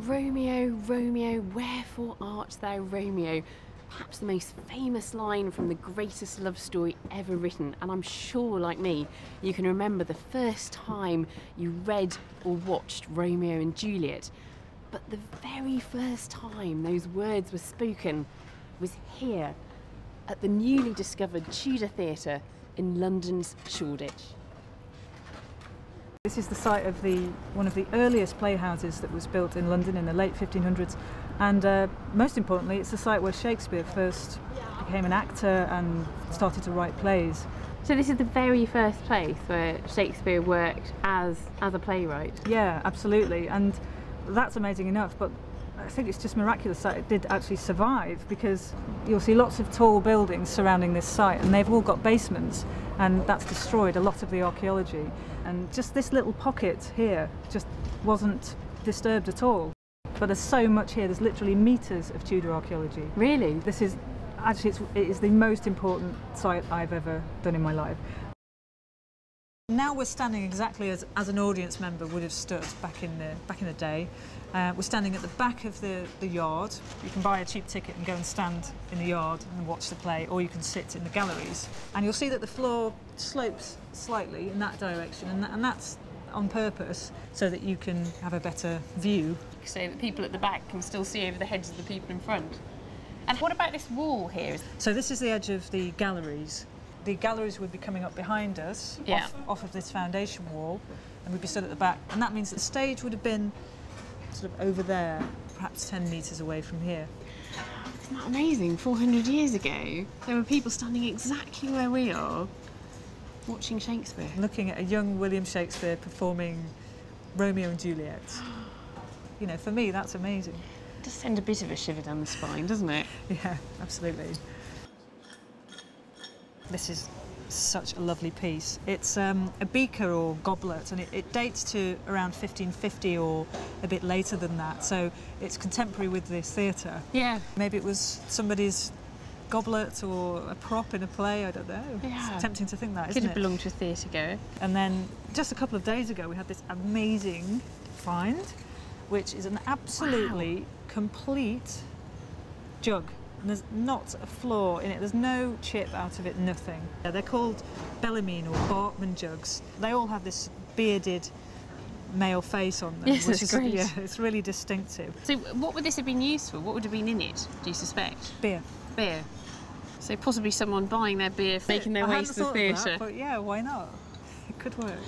Romeo, Romeo, wherefore art thou Romeo? Perhaps the most famous line from the greatest love story ever written, and I'm sure, like me, you can remember the first time you read or watched Romeo and Juliet. But the very first time those words were spoken was here, at the newly discovered Tudor Theatre in London's Shoreditch. This is the site of one of the earliest playhouses that was built in London in the late 1500s, and most importantly it's the site where Shakespeare first became an actor and started to write plays. So this is the very first place where Shakespeare worked as a playwright? Yeah, absolutely, and that's amazing enough, but I think it's just miraculous that it did actually survive, because you'll see lots of tall buildings surrounding this site and they've all got basements, and that's destroyed a lot of the archaeology. And just this little pocket here just wasn't disturbed at all. But there's so much here, there's literally metres of Tudor archaeology. Really? This is actually, it is the most important site I've ever done in my life. Now we're standing exactly as an audience member would have stood back in the day. We're standing at the back of the yard. You can buy a cheap ticket and go and stand in the yard and watch the play, or you can sit in the galleries. And you'll see that the floor slopes slightly in that direction, and that's on purpose so that you can have a better view. So that people at the back can still see over the heads of the people in front. And what about this wall here? So this is the edge of the galleries. The galleries would be coming up behind us, yeah, off of this foundation wall, and we'd be stood at the back. And that means that the stage would have been sort of over there, perhaps 10 metres away from here. Isn't that amazing? 400 years ago, there were people standing exactly where we are, watching Shakespeare. Looking at a young William Shakespeare performing Romeo and Juliet. You know, for me, that's amazing. It does send a bit of a shiver down the spine, doesn't it? Yeah, absolutely. This is such a lovely piece. It's a beaker or goblet, and it dates to around 1550 or a bit later than that, so it's contemporary with this theatre. Yeah. Maybe it was somebody's goblet or a prop in a play, I don't know. Yeah. It's tempting to think that, isn't it? Could have belonged to a theatre goer. And then just a couple of days ago we had this amazing find, which is an absolutely complete jug. And there's not a flaw in it, there's no chip out of it, nothing. They're called Bellarmine or Barkman jugs. They all have this bearded male face on them. Yes, which it's is great. Yeah, it's really distinctive. So what would this have been used for? What would have been in it, do you suspect? Beer. Beer. So possibly someone buying their beer, making their way to the theatre. But yeah, why not? It could work.